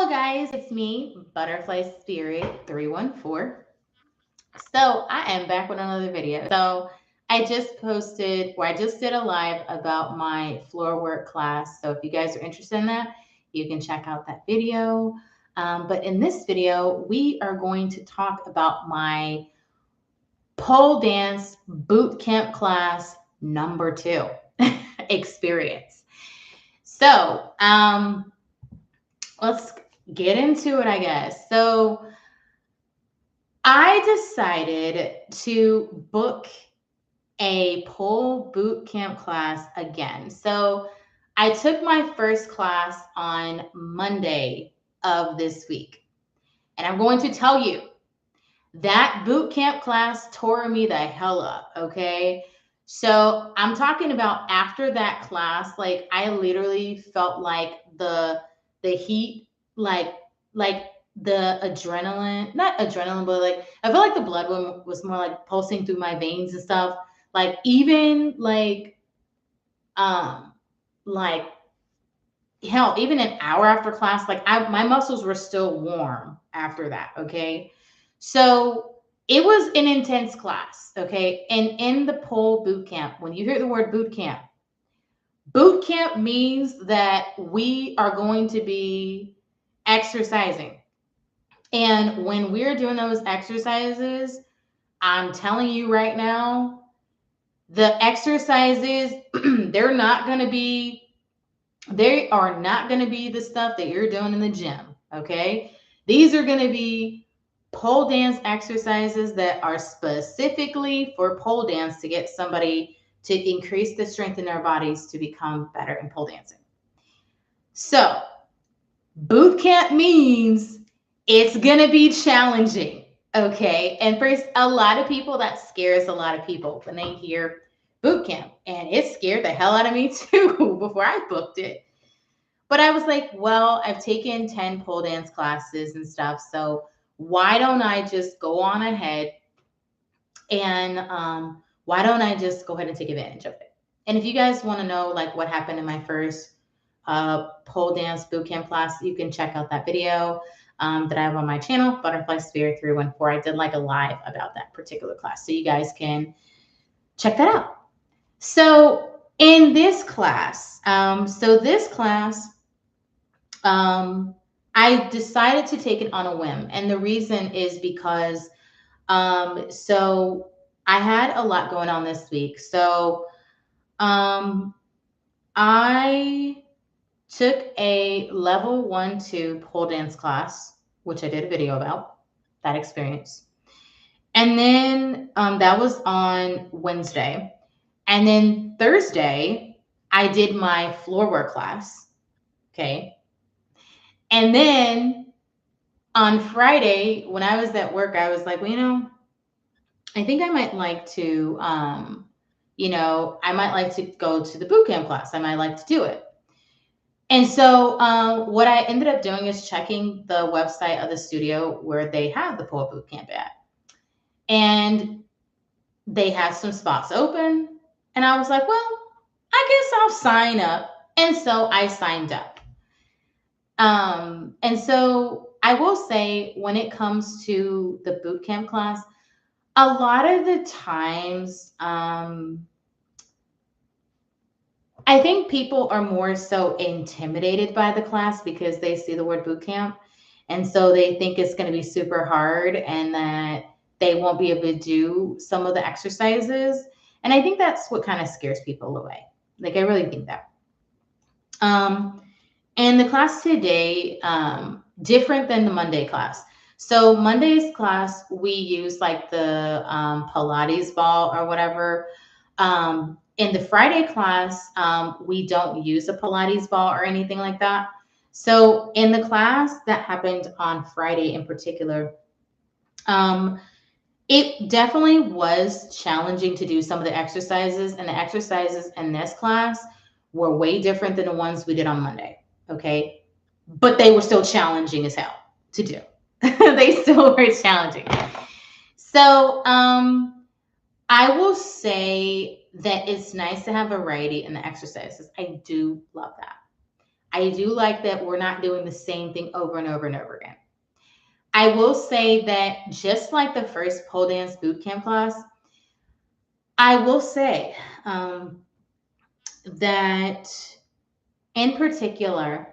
Hello, guys. It's me, Butterfly Spirit 314. So, I am back with another video. So, I just did a live about my floor work class. So, if you guys are interested in that, you can check out that video. But in this video, we are going to talk about my pole dance boot camp class number 2 experience. So, let's get into it, I guess. So I decided to book a pole boot camp class again. So I took my first class on Monday of this week. And I'm going to tell you that boot camp class tore me the hell up. Okay. So I'm talking about after that class, like I literally felt like the heat, like the adrenaline, not adrenaline, but like I feel like the blood was more like pulsing through my veins and stuff. Like even um like hell, even an hour after class, like my muscles were still warm after that. Okay. So it was an intense class. Okay. And in the pole boot camp, when you hear the word boot camp means that we are going to be exercising. And when we're doing those exercises, I'm telling you right now, the exercises, they're not going to be they are not going to be the stuff that you're doing in the gym. Okay. These are going to be pole dance exercises that are specifically for pole dance to get somebody to increase the strength in their bodies to become better in pole dancing. So, boot camp means it's going to be challenging. Okay. And for a lot of people, that scares a lot of people when they hear boot camp. And it scared the hell out of me too before I booked it. But I was like, well, I've taken 10 pole dance classes and stuff. So why don't I just go on ahead and why don't I just go ahead and take advantage of it? And if you guys want to know like what happened in my first pole dance bootcamp class, you can check out that video that I have on my channel, Butterfly Spirit 314. I did like a live about that particular class. So you guys can check that out. So in this class, I decided to take it on a whim. And the reason is because so I had a lot going on this week. So um, I took a level 1-2 pole dance class, which I did a video about that experience. And then that was on Wednesday. And then Thursday, I did my floor work class. Okay. And then on Friday, when I was at work, I was like, well, I think I might like to, I might like to go to the boot camp class. I might like to do it. And so what I ended up doing is checking the website of the studio where they have the pole boot camp at. And they had some spots open. And I was like, well, I guess I'll sign up. And so I signed up. And so I will say when it comes to the boot camp class, a lot of the times, I think people are more so intimidated by the class because they see the word boot camp. And so they think it's going to be super hard and that they won't be able to do some of the exercises. And I think that's what kind of scares people away. Like, I really think that. And the class today, different than the Monday class. So Monday's class, we use like the Pilates ball or whatever. In the Friday class, we don't use a Pilates ball or anything like that. So in the class that happened on Friday in particular, it definitely was challenging to do some of the exercises, and the exercises in this class were way different than the ones we did on Monday. Okay. But they were still challenging as hell to do. They still were challenging. So I will say that it's nice to have variety in the exercises. I do love that. I do like that we're not doing the same thing over and over and over again. I will say that just like the first pole dance boot camp class, I will say that in particular,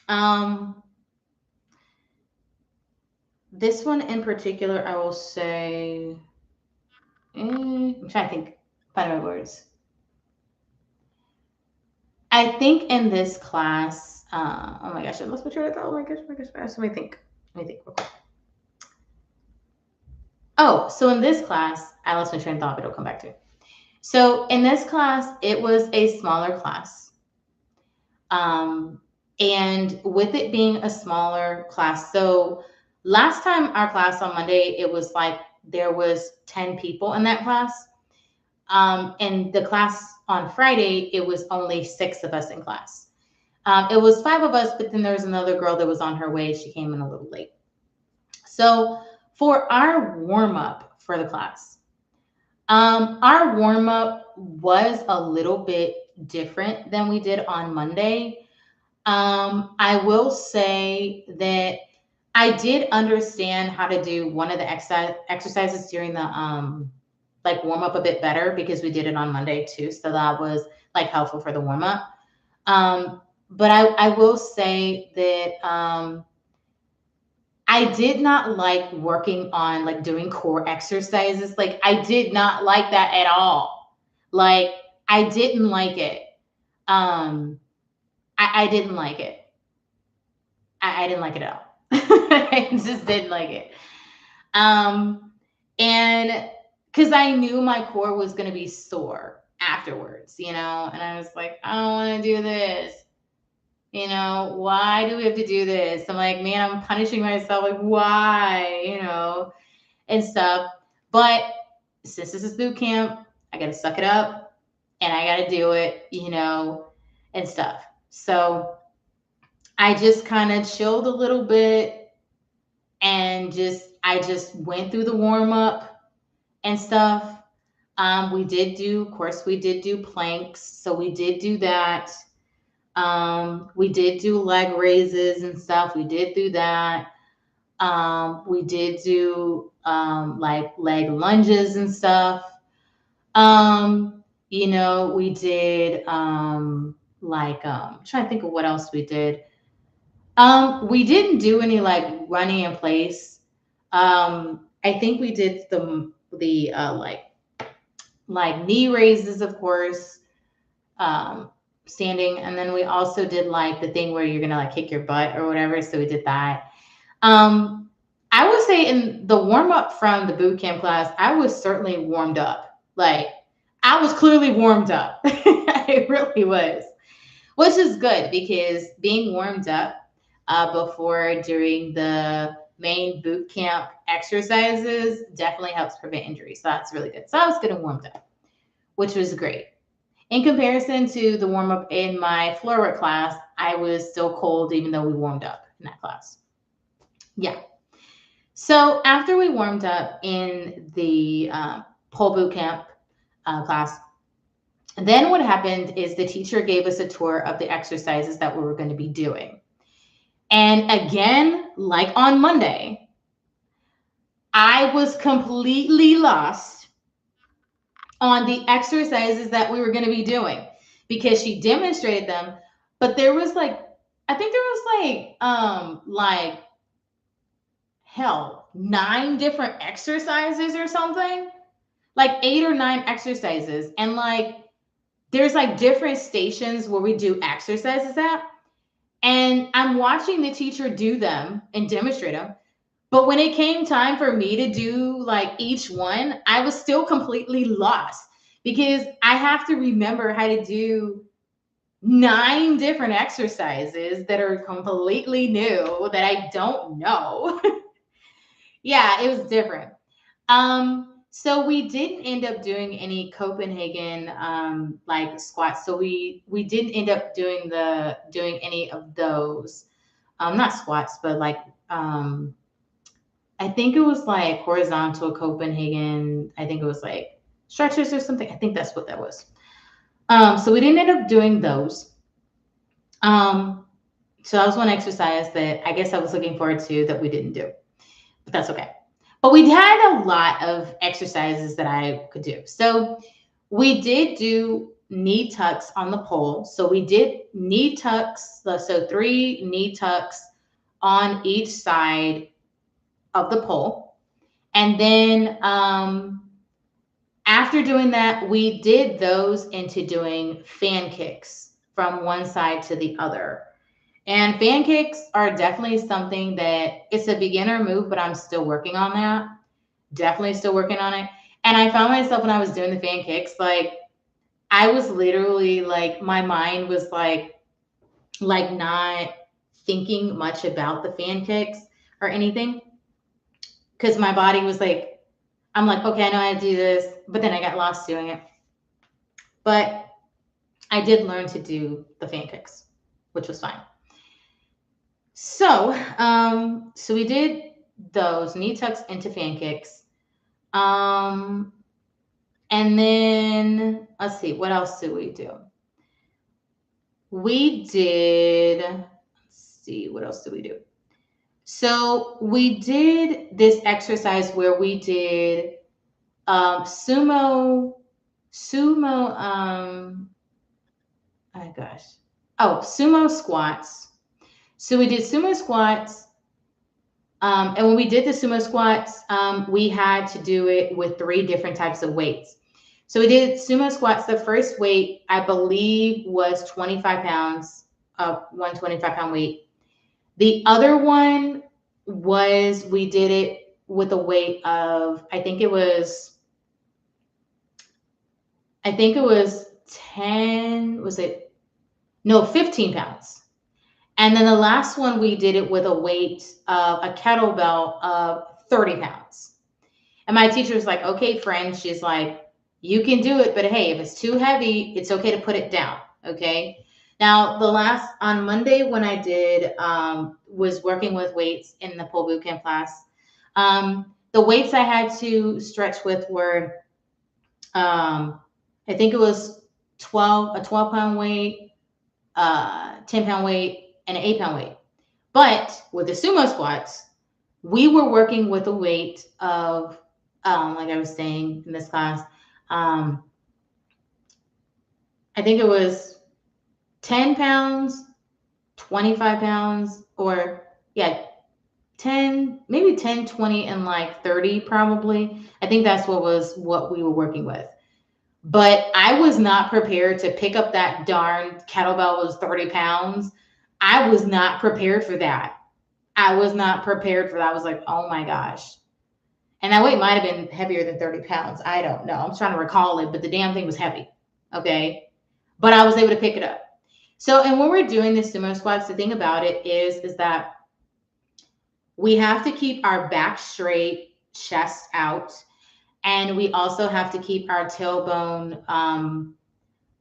um, this one in particular, I will say, I'm trying to think, find my words. I think in this class, oh my gosh, I lost my train of thought. Oh my gosh, oh my gosh, let me think. Let me think real quick. Oh, so in this class, I lost my train of thought, but it'll come back to me. So in this class, it was a smaller class. Um, and with it being a smaller class, so last time our class on Monday, it was like there was 10 people in that class. And the class on Friday, it was only 6 of us in class. It was 5 of us, but then there was another girl that was on her way. She came in a little late. So for our warm up for the class, our warm up was a little bit different than we did on Monday. I will say that I did understand how to do one of the exercises during the like warm up a bit better because we did it on Monday too. So that was like helpful for the warm up. But I will say that I did not like working on like doing core exercises. Like I did not like that at all. Like I didn't like it. I didn't like it. I didn't like it at all. I just didn't like it. Um, and because I knew my core was going to be sore afterwards, you know, and I was like, I don't want to do this. You know, why do we have to do this? I'm like, man, I'm punishing myself. Like, why? You know, and stuff. But since this is boot camp, I got to suck it up and I got to do it, you know, and stuff. So I just kind of chilled a little bit and I just went through the warm up and stuff. We did do, of course, we did do planks, so we did do that. We did do leg raises and stuff. We did do that. We did do like leg lunges and stuff. You know, we did like trying to think of what else we did. We didn't do any like running in place. I think we did the like knee raises, of course, standing, and then we also did like the thing where you're gonna like kick your butt or whatever. So we did that. I would say in the warm up from the boot camp class, I was certainly warmed up. Like I was clearly warmed up. It really was, which is good because being warmed up before during the main boot camp exercises definitely helps prevent injury. So that's really good. So I was getting warmed up, which was great. In comparison to the warm up in my floor work class, I was still cold even though we warmed up in that class. Yeah. So after we warmed up in the pole boot camp class, then what happened is the teacher gave us a tour of the exercises that we were going to be doing. And again, like on Monday, I was completely lost on the exercises that we were going to be doing because she demonstrated them, but there was like, I think there was like hell, 9 different exercises or something, like 8 or 9 exercises. And like, there's like different stations where we do exercises at. And I'm watching the teacher do them and demonstrate them. But when it came time for me to do like each one, I was still completely lost because I have to remember how to do 9 different exercises that are completely new that I don't know. Yeah, it was different. So we didn't end up doing any Copenhagen like squats. So we didn't end up doing any of those. Not squats, but like I think it was like horizontal Copenhagen. I think it was like stretches or something. I think that's what that was. So we didn't end up doing those. Um, so that was one exercise that I guess I was looking forward to that we didn't do, but that's okay. But we had a lot of exercises that I could do. So we did do knee tucks on the pole. So we did knee tucks, so 3 knee tucks on each side of the pole. And then after doing that, we did those into doing fan kicks from one side to the other. And fan kicks are definitely something that it's a beginner move, but I'm still working on that. Definitely still working on it. And I found myself when I was doing the fan kicks, like I was literally like my mind was like not thinking much about the fan kicks or anything because my body was like I'm like, okay, I know how to do this, but then I got lost doing it. But I did learn to do the fan kicks, which was fine. So we did those knee tucks into fan kicks. Um, and then let's see, what else did we do? We did, let's see, what else did we do? So we did this exercise where we did sumo, oh my gosh. Oh, sumo squats. So we did sumo squats. And when we did the sumo squats, we had to do it with 3 different types of weights. So we did sumo squats. The first weight, I believe, was 25 pounds, 125-pound weight. The other one was we did it with a weight of, I think it was 10, was it? No, 15 pounds. And then the last one, we did it with a weight of a kettlebell of 30 pounds. And my teacher was like, okay, friend, she's like, you can do it, but hey, if it's too heavy, it's okay to put it down. Okay. Now, on Monday when I did, was working with weights in the pole bootcamp class. The weights I had to stretch with were, I think it was a 12-pound weight, 10-pound weight, and an 8-pound weight. But with the sumo squats, we were working with a weight of, like I was saying in this class, I think it was 10 pounds, 25 pounds, or yeah, 10, maybe 10, 20, and like 30 probably. I think that's what we were working with. But I was not prepared to pick up that darn kettlebell was 30 pounds. I was not prepared for that. I was not prepared for that. I was like, oh my gosh. And that weight might have been heavier than 30 pounds. I don't know. I'm trying to recall it, but the damn thing was heavy. Okay. But I was able to pick it up. So, and when we're doing the sumo squats, the thing about it is that we have to keep our back straight, chest out. And we also have to keep our tailbone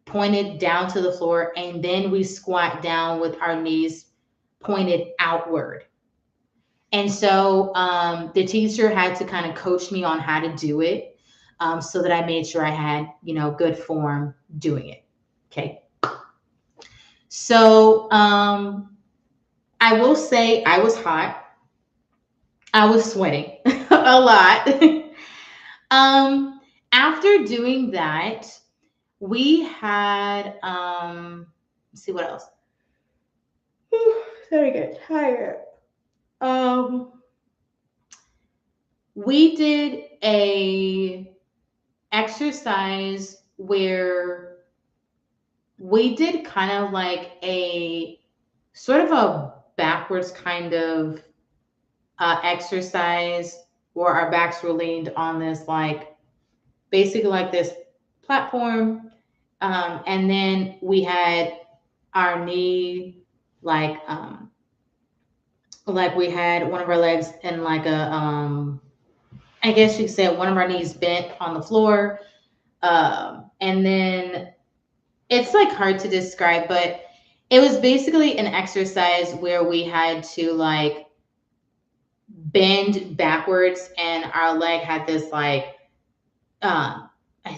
pointed down to the floor. And then we squat down with our knees pointed outward. And so the teacher had to kind of coach me on how to do it so that I made sure I had, good form doing it. Okay. So I will say I was hot. I was sweating a lot. After doing that, we had, let's see what else. Very good. Tired. We did a exercise where we did kind of like a sort of a backwards kind of exercise where our backs were leaned on this basically like this platform, and then we had our knee like we had one of our legs in like I guess you could say one of our knees bent on the floor. And then it's like hard to describe, but it was basically an exercise where we had to like bend backwards and our leg had this I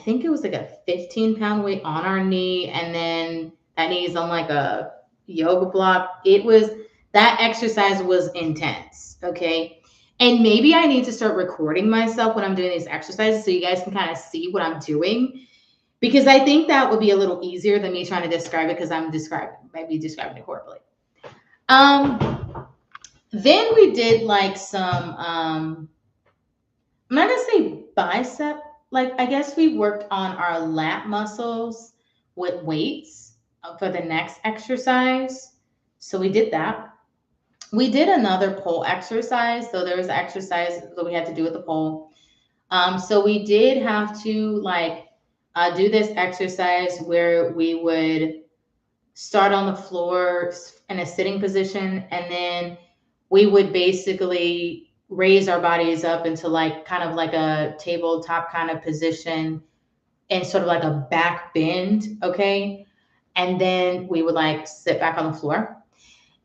think it was like a 15-pound weight on our knee. And then that knee is on like a, yoga block. It was that exercise was intense. Okay. And maybe I need to start recording myself when I'm doing these exercises so you guys can kind of see what I'm doing. Because I think that would be a little easier than me trying to describe it because maybe describing it horribly. Then we did like some I'm not gonna say bicep. Like I guess we worked on our lat muscles with weights for the next exercise. So we did that. We did another pole exercise. So there was an exercise that we had to do with the pole. So we did have to like do this exercise where we would start on the floor in a sitting position, and then we would basically raise our bodies up into like kind of like a tabletop kind of position and sort of like a back bend. Okay. And then we would like sit back on the floor.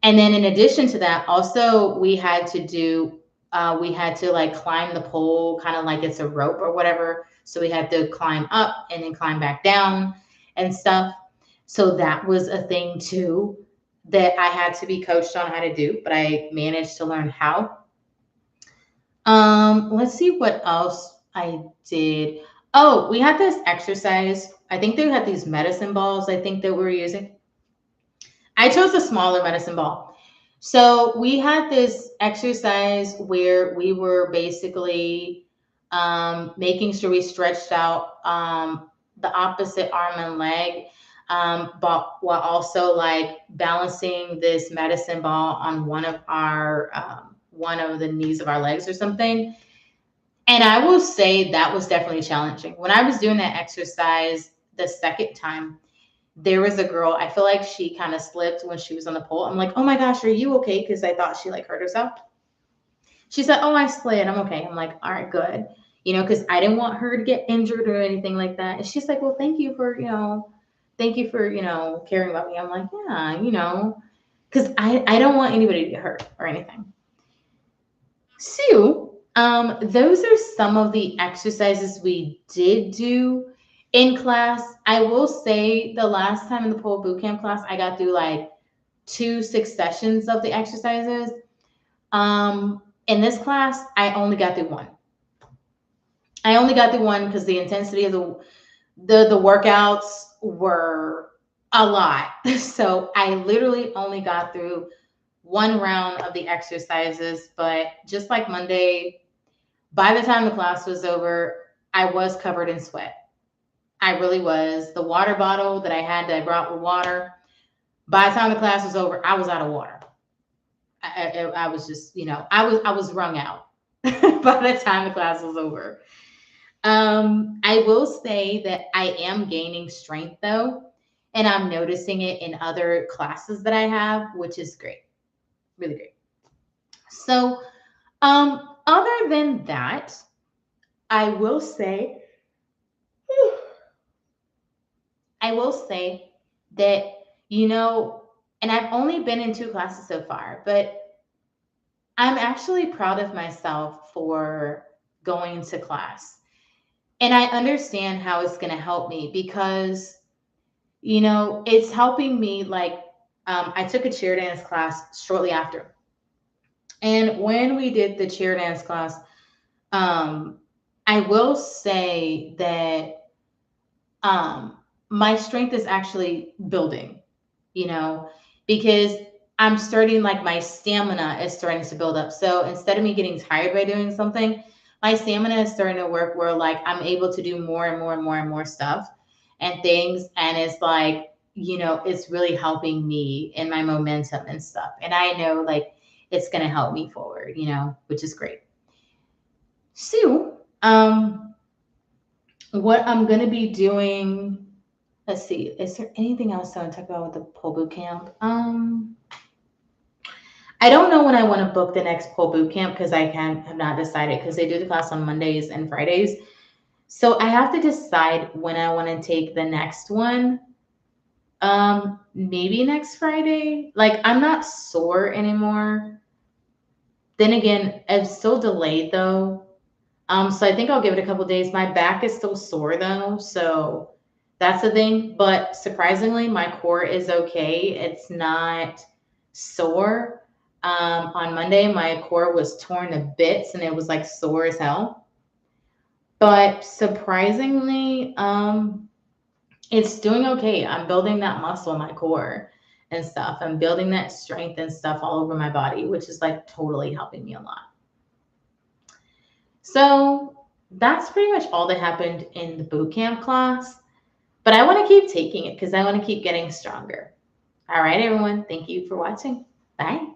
And then in addition to that, also we had to like climb the pole, kind of like it's a rope or whatever. So we had to climb up and then climb back down and stuff. So that was a thing too that I had to be coached on how to do, but I managed to learn how. Let's see what else I did. Oh, we had this exercise. I think they had these medicine balls, I think that we were using. I chose a smaller medicine ball. So we had this exercise where we were basically making sure we stretched out the opposite arm and leg, but while also like balancing this medicine ball on one of the knees of our legs or something. And I will say that was definitely challenging. When I was doing that exercise the second time, there was a girl, I feel like she kind of slipped when she was on the pole. I'm like, oh my gosh, are you okay? Because I thought she like hurt herself. She said, oh, I slid. I'm okay. I'm like, all right, good. Because I didn't want her to get injured or anything like that. And she's like, well, thank you for, caring about me. I'm like, yeah, because I don't want anybody to get hurt or anything. So, those are some of the exercises we did do in class. I will say the last time in the pole boot camp class, I got through like 2 6 sessions of the exercises. In this class, I only got through one. I only got through one because the intensity of the workouts were a lot. So I literally only got through one round of the exercises, but just like Monday, by the time the class was over, I was covered in sweat. I really was. The water bottle that I had that I brought with water, by the time the class was over, I was out of water. I was just, I was wrung out by the time the class was over. I will say that I am gaining strength though, and I'm noticing it in other classes that I have, which is great, really great. So, other than that, I will say, I will say that, and I've only been in 2 classes so far, but I'm actually proud of myself for going to class. And I understand how it's going to help me because, it's helping me. Like, I took a chair dance class shortly after. And when we did the chair dance class, I will say that my strength is actually building, you know, because I'm starting, like, my stamina is starting to build up. So instead of me getting tired by doing something, my stamina is starting to work where like I'm able to do more and more and more and more stuff and things. And it's like, it's really helping me in my momentum and stuff. And I know like it's going to help me forward, which is great. So, what I'm going to be doing, let's see, is there anything else I want to talk about with the pole boot camp? I don't know when I want to book the next pole boot camp because I have not decided because they do the class on Mondays and Fridays. So I have to decide when I want to take the next one. Maybe next Friday. Like, I'm not sore anymore. Then again, it's still delayed though. So I think I'll give it a couple days. My back is still sore though, so That's the thing. But surprisingly, my core is okay. It's not sore. On Monday, my core was torn to bits and it was like sore as hell. But surprisingly, it's doing okay. I'm building that muscle in my core and stuff. I'm building that strength and stuff all over my body, which is like totally helping me a lot. So that's pretty much all that happened in the boot camp class. But I want to keep taking it because I want to keep getting stronger. All right, everyone. Thank you for watching. Bye.